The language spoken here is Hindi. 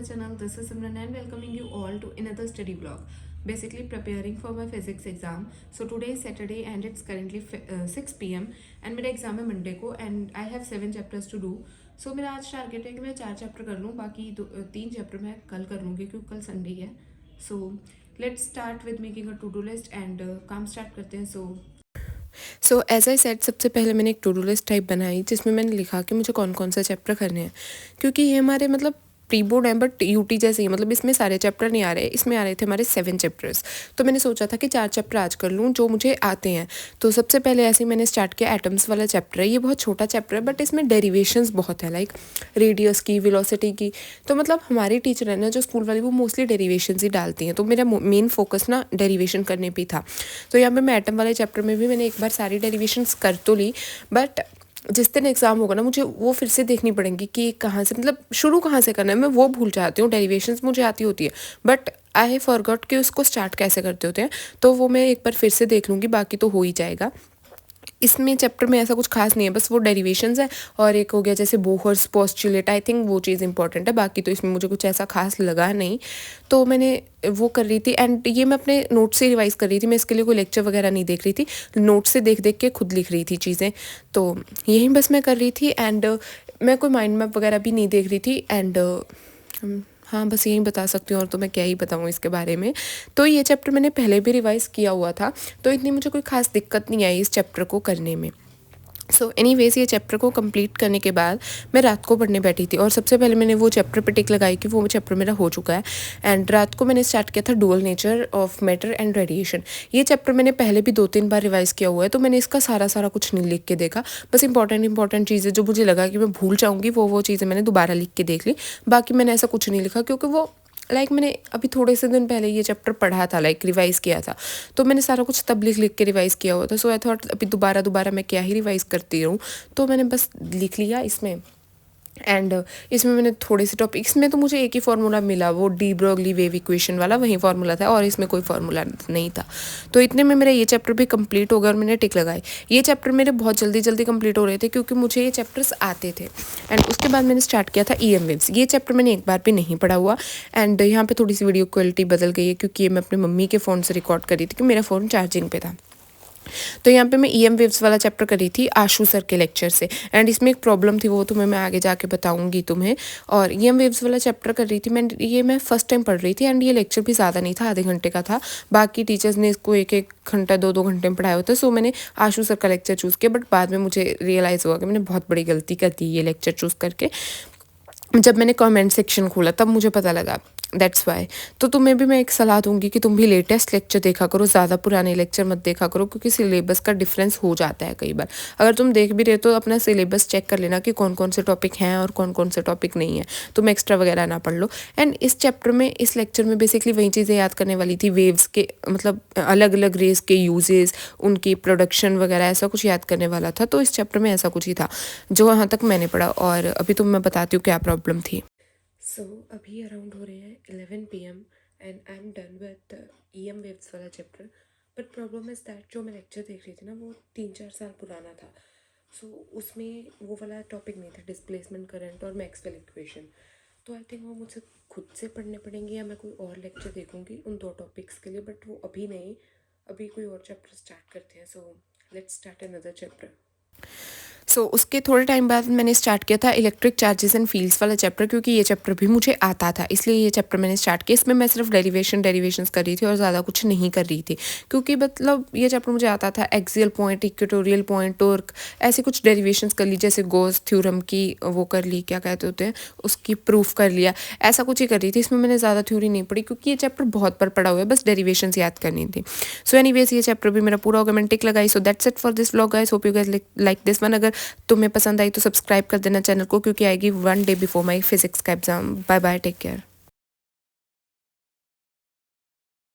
channel. This is Simran and welcoming you all to another study vlog. Basically preparing for my physics exam. So today is Saturday and it's currently 6 p.m. and मेरा एग्जाम है मंडे को and I have 7 chapters to do. So मेरा आज टारगेट है कि मैं 4 चैप्टर कर लूँ, बाकी 3 चैप्टर मैं कल कर लूँगी क्योंकि कल संडे है. So let's start with making a to-do list and काम स्टार्ट करते हैं. सो एज आई सेड, सबसे पहले मैंने एक टू डू लिस्ट टाइप बनाई जिसमें मैंने लिखा कि मुझे कौन कौन से चैप्टर करने हैं, क्योंकि ये हमारे मतलब प्री बोर्ड हैं बट यूटी जैसे ही, मतलब इसमें सारे चैप्टर नहीं आ रहे, इसमें आ रहे थे हमारे 7 चैप्टर्स. तो मैंने सोचा था कि 4 चैप्टर आज कर लूँ जो मुझे आते हैं. तो सबसे पहले ऐसे ही मैंने स्टार्ट किया. एटम्स वाला चैप्टर है, ये बहुत छोटा चैप्टर है बट इसमें डेरिवेशंस बहुत है, लाइक रेडियस की, वेलोसिटी की. तो मतलब हमारी टीचर है ना जो स्कूल वाली, वो मोस्टली डेरिवेशंस ही डालती हैं, तो मेरा मेन फोकस ना डेरिवेशन करने पे था. तो यहाँ पे मैं एटम वाले चैप्टर में भी मैंने एक बार सारी डेरिवेशंस कर तो ली, बट जिस दिन एग्ज़ाम होगा ना मुझे वो फिर से देखनी पड़ेंगी कि कहाँ से, मतलब शुरू कहाँ से करना है. मैं वो भूल जाती हूँ. डेरिवेशंस मुझे आती होती है बट आई हैव फॉरगॉट कि उसको स्टार्ट कैसे करते होते हैं, तो वो मैं एक बार फिर से देख लूँगी, बाकी तो हो ही जाएगा. इसमें चैप्टर में ऐसा कुछ खास नहीं है, बस वो डेरिवेशंस है और एक हो गया जैसे बोहर्स पोस्टुलेट, आई थिंक वो चीज़ इंपॉर्टेंट है. बाकी तो इसमें मुझे कुछ ऐसा खास लगा नहीं, तो मैंने वो कर रही थी. एंड ये मैं अपने नोट से रिवाइज़ कर रही थी, मैं इसके लिए कोई लेक्चर वगैरह नहीं देख रही थी, नोट से देख देख के खुद लिख रही थी चीज़ें. तो यही बस मैं कर रही थी. एंड मैं कोई माइंड मैप वगैरह भी नहीं देख रही थी. एंड हाँ, बस यही बता सकती हूँ, और तो मैं क्या ही बताऊँ इसके बारे में. तो ये चैप्टर मैंने पहले भी रिवाइज़ किया हुआ था, तो इतनी मुझे कोई खास दिक्कत नहीं आई इस चैप्टर को करने में. सो एनीवेज़ ये चैप्टर को कंप्लीट करने के बाद मैं रात को पढ़ने बैठी थी, और सबसे पहले मैंने वो चैप्टर पे टिक लगाई कि वो चैप्टर मेरा हो चुका है. एंड रात को मैंने स्टार्ट किया था dual nature of matter and radiation. ये चैप्टर मैंने पहले भी 2-3 बार रिवाइज़ किया हुआ है, तो मैंने इसका सारा कुछ नहीं लिख के देखा. बस इंपॉर्टेंट चीज़ें जो मुझे लगा कि मैं भूल जाऊँगी वो चीज़ें मैंने दोबारा लिख के देख ली. बाकी मैंने ऐसा कुछ नहीं लिखा, क्योंकि वो मैंने अभी थोड़े से दिन पहले ये चैप्टर पढ़ा था, रिवाइज़ किया था, तो मैंने सारा कुछ तब लिख के रिवाइज़ किया हुआ था. सो आई थॉट अभी दोबारा मैं क्या ही रिवाइज़ करती रहूँ, तो मैंने बस लिख लिया इसमें. एंड इसमें मैंने थोड़े से टॉपिक, इसमें तो मुझे एक ही फार्मूला मिला, वो डी ब्रोगली वेव इक्वेशन वाला, वही फार्मूला था, और इसमें कोई फार्मूला नहीं था. तो इतने में मेरा ये चैप्टर भी कंप्लीट हो गया और मैंने टिक लगाई. ये चैप्टर मेरे बहुत जल्दी कंप्लीट हो रहे थे क्योंकि मुझे ये चैप्टर्स आते थे. एंड उसके बाद मैंने स्टार्ट किया था EM वेव्स. ये चैप्टर मैंने एक बार भी नहीं पढ़ा हुआ. एंड यहाँ पर थोड़ी सी वीडियो क्वालिटी बदल गई है, क्योंकि ये मैं अपने मम्मी के फ़ोन से रिकॉर्ड करी थी कि मेरा फ़ोन चार्जिंग पे था. तो यहाँ पे मैं EM वेव्स वाला चैप्टर करी थी आशु सर के लेक्चर से. एंड इसमें एक प्रॉब्लम थी, वो तुम्हें मैं आगे जाके बताऊंगी तुम्हें. और EM वेव्स वाला चैप्टर कर रही थी मैं फर्स्ट टाइम पढ़ रही थी. एंड ये लेक्चर भी ज़्यादा नहीं था, आधे घंटे का था. बाकी टीचर्स ने इसको 1-1 घंटा 2-2 घंटे में पढ़ाया होता है. सो मैंने आशु सर का लेक्चर चूज़ किया, बट बाद में मुझे रियलाइज़ हुआ कि मैंने बहुत बड़ी गलती कर दी ये लेक्चर चूज़ करके. जब मैंने कमेंट सेक्शन खोला तब मुझे पता लगा, दैट्स वाई. तो तुम्हें भी मैं एक सलाह दूंगी कि तुम भी लेटेस्ट लेक्चर देखा करो, ज़्यादा पुराने लेक्चर मत देखा करो, क्योंकि सिलेबस का डिफरेंस हो जाता है कई बार. अगर तुम देख भी रहे हो तो अपना सिलेबस चेक कर लेना कि कौन कौन से टॉपिक हैं और कौन कौन से टॉपिक नहीं है, तुम एक्स्ट्रा वगैरह ना पढ़ लो. एंड इस चैप्टर में, इस लेक्चर में बेसिकली वही चीज़ें याद करने वाली थी, वेव्स के मतलब अलग अलग रेस के यूजेस, उनकी प्रोडक्शन वगैरह, ऐसा कुछ याद करने वाला था. तो इस चैप्टर में ऐसा कुछ ही था जो यहाँ तक मैंने पढ़ा. और अभी मैं बताती हूँ क्या प्रॉब्लम थी. सो अभी अराउंड हो रहे हैं 11 PM and I am done with EM waves वाला चैप्टर. बट प्रॉब्लम इज़ दैट जो मैं लेक्चर देख रही थी ना, वो 3-4 साल पुराना था. सो उसमें वो वाला टॉपिक नहीं था, डिस्प्लेसमेंट करंट और मैक्सवेल इक्वेशन. तो आई थिंक वो मुझसे खुद से पढ़ने पड़ेंगे, या मैं कोई और लेक्चर देखूँगी उन 2 टॉपिक्स के लिए, बट वो अभी नहीं, अभी कोई और चैप्टर स्टार्ट करते हैं. So let's start another chapter. उसके थोड़े टाइम बाद मैंने स्टार्ट किया था इलेक्ट्रिक चार्जेस एंड फील्ड्स वाला चैप्टर, क्योंकि ये चैप्टर भी मुझे आता था, इसलिए ये चैप्टर मैंने स्टार्ट किया. इसमें मैं सिर्फ डेरिवेशंस कर रही थी और ज़्यादा कुछ नहीं कर रही थी, क्योंकि मतलब ये चैप्टर मुझे आता था. Axial point, equatorial point, torque, ऐसे कुछ डेरिवेशंस कर ली, जैसे गॉस थ्योरम की वो कर ली, क्या कहते होते हैं, उसकी प्रूफ कर लिया, ऐसा कुछ ही कर रही थी. इसमें मैंने ज़्यादा थ्योरी नहीं पढ़ी, क्योंकि ये चैप्टर बहुत बार पढ़ा हुआ है, बस डेरिवेशंस याद करनी थी. सो एनीवेज ये चैप्टर भी मेरा पूरा हो गया, मैंने टिक लगाई. So that's it for this vlog guys, hope you guys like this one. अगर तुम्हें पसंद आई तो सब्सक्राइब कर देना चैनल को, क्योंकि आएगी 1 day बिफोर माई फिजिक्स का exam. Bye bye, take care.